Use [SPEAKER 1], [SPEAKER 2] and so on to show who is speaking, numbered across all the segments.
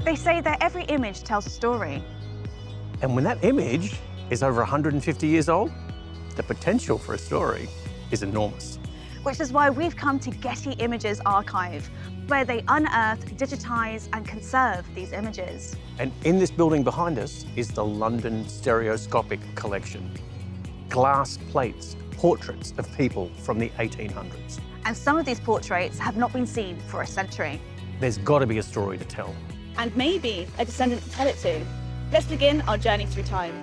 [SPEAKER 1] They say that every image tells a story.
[SPEAKER 2] And when that image is over 150 years old, the potential for a story is enormous.
[SPEAKER 1] Which is why we've come to Getty Images Archive, where they unearth, digitize, and conserve these images.
[SPEAKER 2] And in this building behind us is the London Stereoscopic Collection. Glass plates, portraits of people from the 1800s.
[SPEAKER 1] And some of these portraits have not been seen for a century.
[SPEAKER 2] There's got to be a story to tell.
[SPEAKER 1] And maybe a descendant to tell it to. Let's begin our journey through time.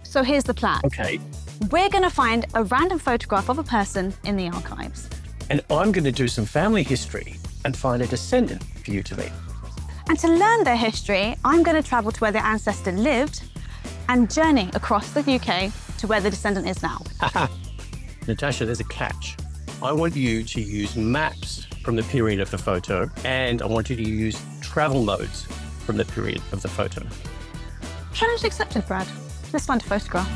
[SPEAKER 1] So here's the plan.
[SPEAKER 2] Okay.
[SPEAKER 1] We're going to find a random photograph of a person in the archives.
[SPEAKER 2] And I'm going to do some family history and find a descendant for you to meet.
[SPEAKER 1] And to learn their history, I'm going to travel to where their ancestor lived and journey across the UK to where the descendant is now.
[SPEAKER 2] Natasha, there's a catch. I want you to use maps from the period of the photo, and I want you to use travel modes from the period of the photo.
[SPEAKER 1] Challenge accepted, Brad. Let's find a photograph.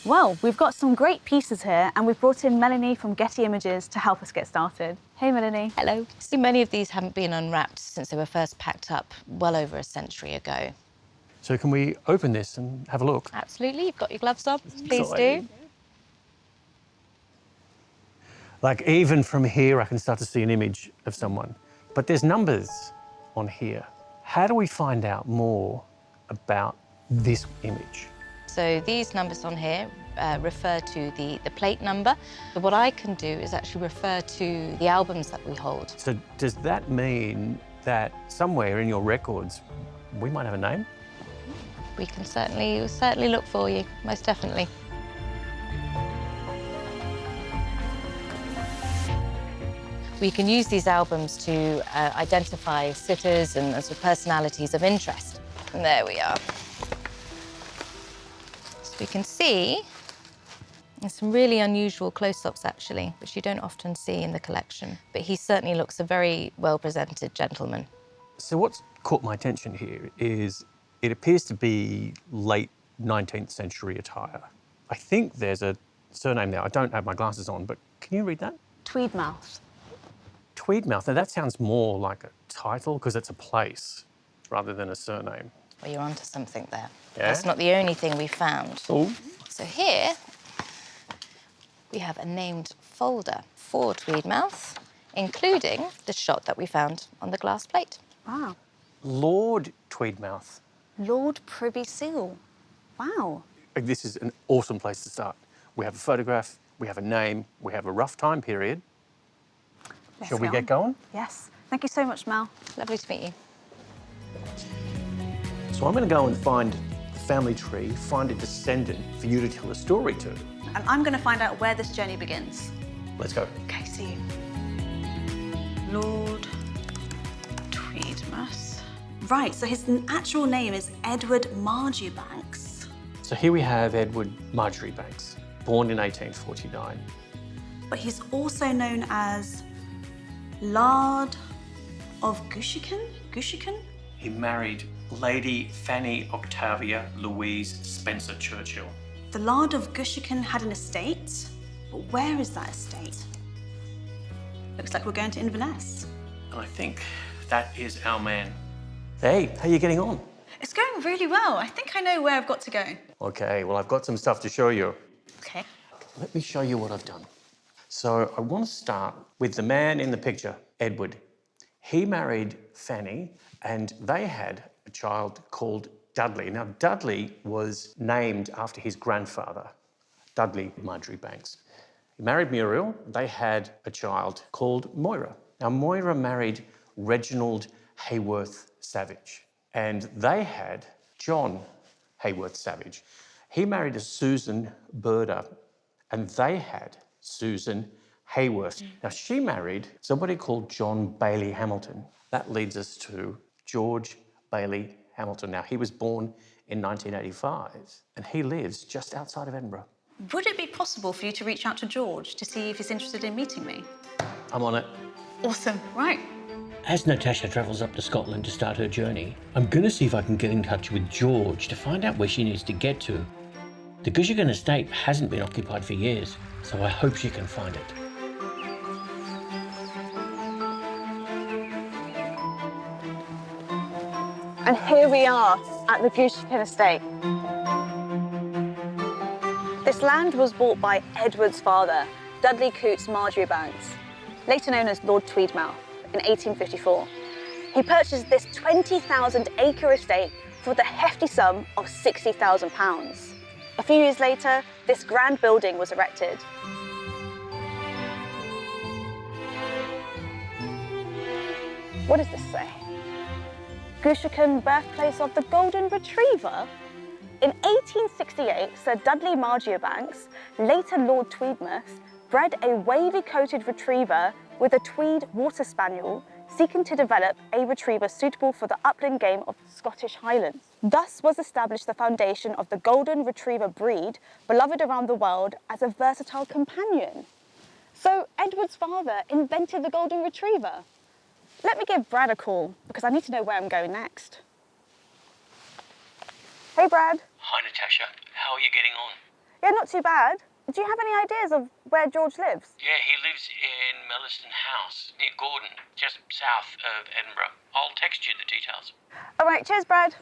[SPEAKER 1] Well, we've got some great pieces here, and we've brought in Melanie from Getty Images to help us get started. Hey, Melanie.
[SPEAKER 3] Hello. So many of these haven't been unwrapped since they were first packed up well over a century ago.
[SPEAKER 2] So can we open this and have a look?
[SPEAKER 3] Absolutely. You've got your gloves on. Please
[SPEAKER 2] Exciting.
[SPEAKER 3] do.
[SPEAKER 2] Like, even from here, I can start to see an image of someone. But there's numbers on here. How do we find out more about this image?
[SPEAKER 3] So these numbers on here refer to the plate number. But what I can do is actually refer to the albums that we hold.
[SPEAKER 2] So does that mean that somewhere in your records, we might have a name?
[SPEAKER 3] We can certainly look for you, most definitely. We can use these albums to identify sitters and sort of personalities of interest. And there we are. So we can see there's some really unusual close-ups, actually, which you don't often see in the collection. But he certainly looks a very well-presented gentleman.
[SPEAKER 2] So what's caught my attention here is it appears to be late 19th century attire. I think there's a surname there. I don't have my glasses on, but can you read that?
[SPEAKER 1] Tweedmouth.
[SPEAKER 2] Tweedmouth. Now that sounds more like a title because it's a place rather than a surname.
[SPEAKER 3] Well, you're onto something there.
[SPEAKER 2] Yeah?
[SPEAKER 3] That's not the only thing we found.
[SPEAKER 2] Oh.
[SPEAKER 3] So here we have a named folder for Tweedmouth, including the shot that we found on the glass plate.
[SPEAKER 1] Wow.
[SPEAKER 2] Lord Tweedmouth.
[SPEAKER 1] Lord Privy Seal. Wow.
[SPEAKER 2] This is an awesome place to start. We have a photograph, we have a name, we have a rough time period. Shall we get going?
[SPEAKER 1] Yes. Thank you so much, Mel.
[SPEAKER 3] Lovely to meet you.
[SPEAKER 2] So I'm going to go and find the family tree, find a descendant for you to tell a story to.
[SPEAKER 1] And I'm going to find out where this journey begins.
[SPEAKER 2] Let's go.
[SPEAKER 1] Okay, see you. Lord Tweedmouth. Right, so his actual name is Edward Marjoribanks.
[SPEAKER 2] So here we have Edward Marjoribanks, born in 1849.
[SPEAKER 1] But he's also known as Lard of Gushiken?
[SPEAKER 2] He married Lady Fanny Octavia Louise Spencer Churchill.
[SPEAKER 1] The Lard of Gushiken had an estate, but where is that estate? Looks like we're going to Inverness.
[SPEAKER 2] And I think that is our man. Hey, how are you getting on?
[SPEAKER 1] It's going really well. I think I know where I've got to go.
[SPEAKER 2] Okay, well, I've got some stuff to show you.
[SPEAKER 1] Okay.
[SPEAKER 2] Let me show you what I've done. So I want to start with the man in the picture, Edward. He married Fanny, and they had a child called Dudley. Now, Dudley was named after his grandfather, Dudley Marjoribanks. He married Muriel. They had a child called Moira. Now, Moira married Reginald Hayworth Savage, and they had John Hayworth Savage. He married a Susan Burder, and they had Susan Hayworth. Now, she married somebody called John Bailey Hamilton. That leads us to George Bailey Hamilton. Now, he was born in 1985, and he lives just outside of Edinburgh.
[SPEAKER 1] Would it be possible for you to reach out to George to see if he's interested in meeting me?
[SPEAKER 2] I'm on it.
[SPEAKER 1] Awesome. Right.
[SPEAKER 2] As Natasha travels up to Scotland to start her journey, I'm going to see if I can get in touch with George to find out where she needs to get to. The Guisachan estate hasn't been occupied for years, so I hope she can find it.
[SPEAKER 1] And here we are at the Guisachan estate. This land was bought by Edward's father, Dudley Coutts Marjoribanks, later known as Lord Tweedmouth, in 1854. He purchased this 20,000-acre estate for the hefty sum of £60,000. A few years later, this grand building was erected. What does this say? Guisachan, birthplace of the Golden Retriever? In 1868, Sir Dudley Marjoribanks, later Lord Tweedmouth, bred a wavy-coated retriever with a Tweed water spaniel, seeking to develop a retriever suitable for the upland game of the Scottish Highlands. Thus was established the foundation of the Golden Retriever breed, beloved around the world as a versatile companion. So Edward's father invented the Golden Retriever. Let me give Brad a call, because I need to know where I'm going next. Hey, Brad.
[SPEAKER 2] Hi, Natasha. How are you getting on?
[SPEAKER 1] Yeah, not too bad. Do you have any ideas of where George lives?
[SPEAKER 2] Yeah, he lives in Melliston House, near Gordon, just south of Edinburgh. I'll text you the details.
[SPEAKER 1] All right, cheers, Brad.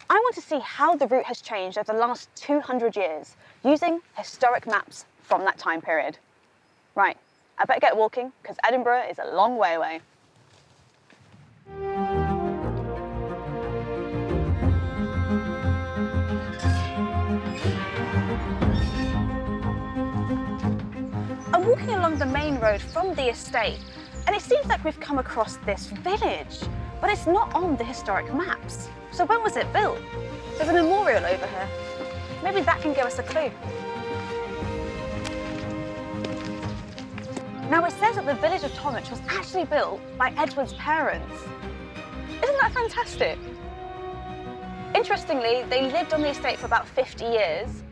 [SPEAKER 1] I want to see how the route has changed over the last 200 years, using historic maps from that time period. Right, I better get walking, because Edinburgh is a long way away. I'm walking along the main road from the estate, and it seems like we've come across this village, but it's not on the historic maps. So when was it built? There's a memorial over here. Maybe that can give us a clue. Now it says that the village of Tomwich was actually built by Edward's parents. Isn't that fantastic? Interestingly, they lived on the estate for about 50 years.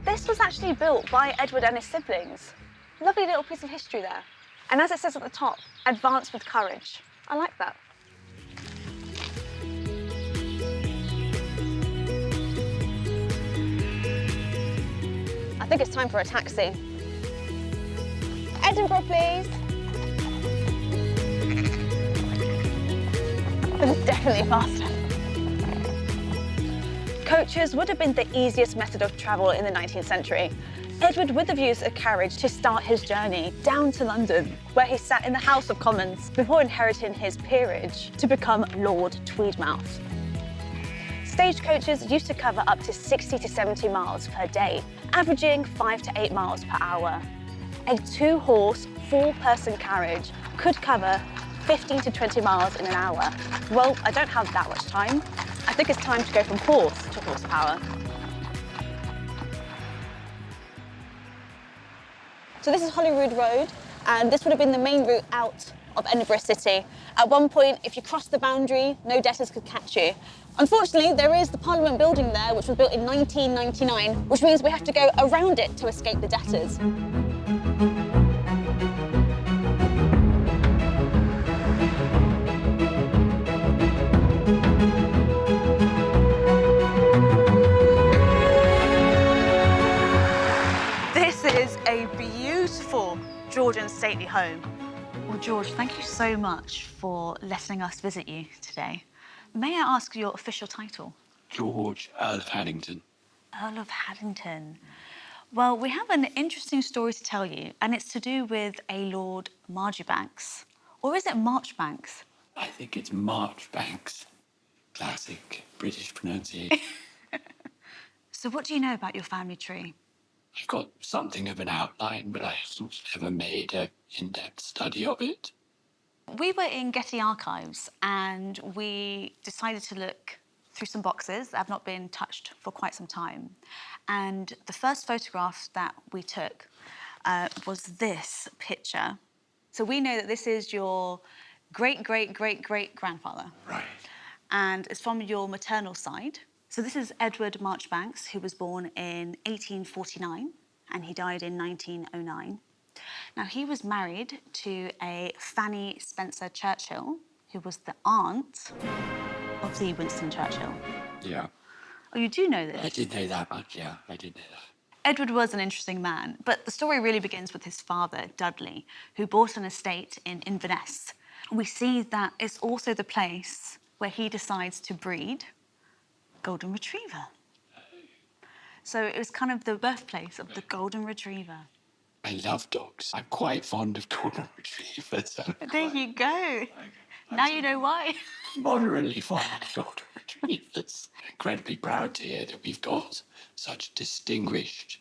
[SPEAKER 1] This was actually built by Edward and his siblings. Lovely little piece of history there. And as it says at the top, advance with courage. I like that. I think it's time for a taxi. Edinburgh, please. This is definitely faster. Coaches would have been the easiest method of travel in the 19th century. Edward would have used a carriage to start his journey down to London, where he sat in the House of Commons before inheriting his peerage to become Lord Tweedmouth. Stagecoaches used to cover up to 60 to 70 miles per day, averaging 5 to 8 miles per hour. A two-horse, four-person carriage could cover 15 to 20 miles in an hour. Well, I don't have that much time. I think it's time to go from horse to horsepower. So this is Holyrood Road, and this would have been the main route out of Edinburgh City. At one point, if you crossed the boundary, no debtors could catch you. Unfortunately, there is the Parliament building there, which was built in 1999, which means we have to go around it to escape the debtors. This is a beautiful Georgian stately home. Well, George, thank you so much for letting us visit you today. May I ask your official title?
[SPEAKER 4] George, Earl of Haddington.
[SPEAKER 1] Earl of Haddington. Well, we have an interesting story to tell you, and it's to do with a Lord Marjoribanks. Or is it Marchbanks?
[SPEAKER 4] I think it's Marchbanks. Classic British pronunciation.
[SPEAKER 1] So what do you know about your family tree?
[SPEAKER 4] I've got something of an outline, but I haven't ever made an in-depth study of it.
[SPEAKER 1] We were in Getty Archives and we decided to look through some boxes that have not been touched for quite some time. And the first photograph that we took was this picture. So we know that this is your great-great-great-great-grandfather.
[SPEAKER 4] Right.
[SPEAKER 1] And it's from your maternal side. So this is Edward Marchbanks, who was born in 1849 and he died in 1909. Now, he was married to a Fanny Spencer Churchill, who was the aunt of the Winston Churchill.
[SPEAKER 4] Yeah.
[SPEAKER 1] Oh, you do know this?
[SPEAKER 4] I did know that much, yeah, I did know that.
[SPEAKER 1] Edward was an interesting man, but the story really begins with his father, Dudley, who bought an estate in Inverness. We see that it's also the place where he decides to breed Golden Retriever. So it was kind of the birthplace of the Golden Retriever.
[SPEAKER 4] I love dogs. I'm quite fond of Golden Retrievers.
[SPEAKER 1] There you go. Now you know why.
[SPEAKER 4] Moderately fond of Golden Retrievers. Incredibly proud to hear that we've got such distinguished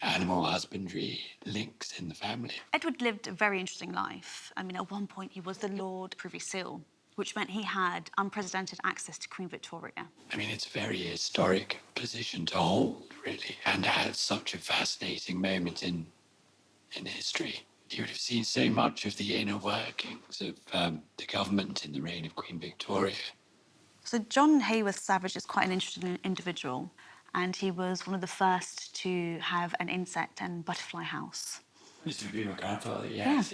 [SPEAKER 4] animal husbandry links in the family.
[SPEAKER 1] Edward lived a very interesting life. I mean, at one point he was the Lord Privy Seal, which meant he had unprecedented access to Queen Victoria.
[SPEAKER 4] I mean, it's a very historic position to hold, really, and had such a fascinating moment in history. You would have seen so much of the inner workings of the government in the reign of Queen Victoria.
[SPEAKER 1] So John Hayworth Savage is quite an interesting individual, and he was one of the first to have an insect and butterfly house.
[SPEAKER 4] This would be my grandfather, yes.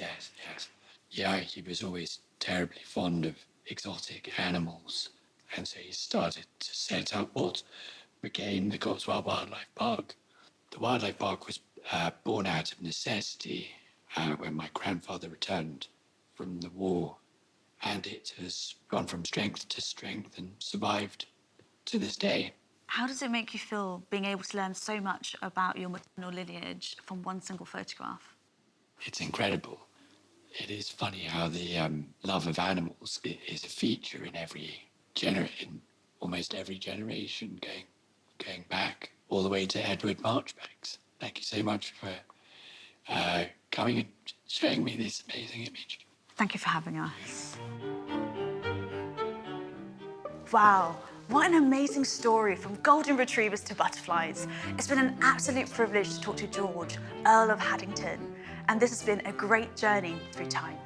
[SPEAKER 4] Yeah, he was always terribly fond of exotic animals, and so he started to set up what became the Cotswold Wildlife Park. The wildlife park was born out of necessity when my grandfather returned from the war, and it has gone from strength to strength and survived to this day.
[SPEAKER 1] How does it make you feel being able to learn so much about your maternal lineage from one single photograph?
[SPEAKER 4] It's incredible. It is funny how the love of animals is a feature in in almost every generation, going back all the way to Edward Marchbanks. Thank you so much for coming and showing me this amazing image.
[SPEAKER 1] Thank you for having us. Wow, what an amazing story from golden retrievers to butterflies. It's been an absolute privilege to talk to George, Earl of Haddington, and this has been a great journey through time.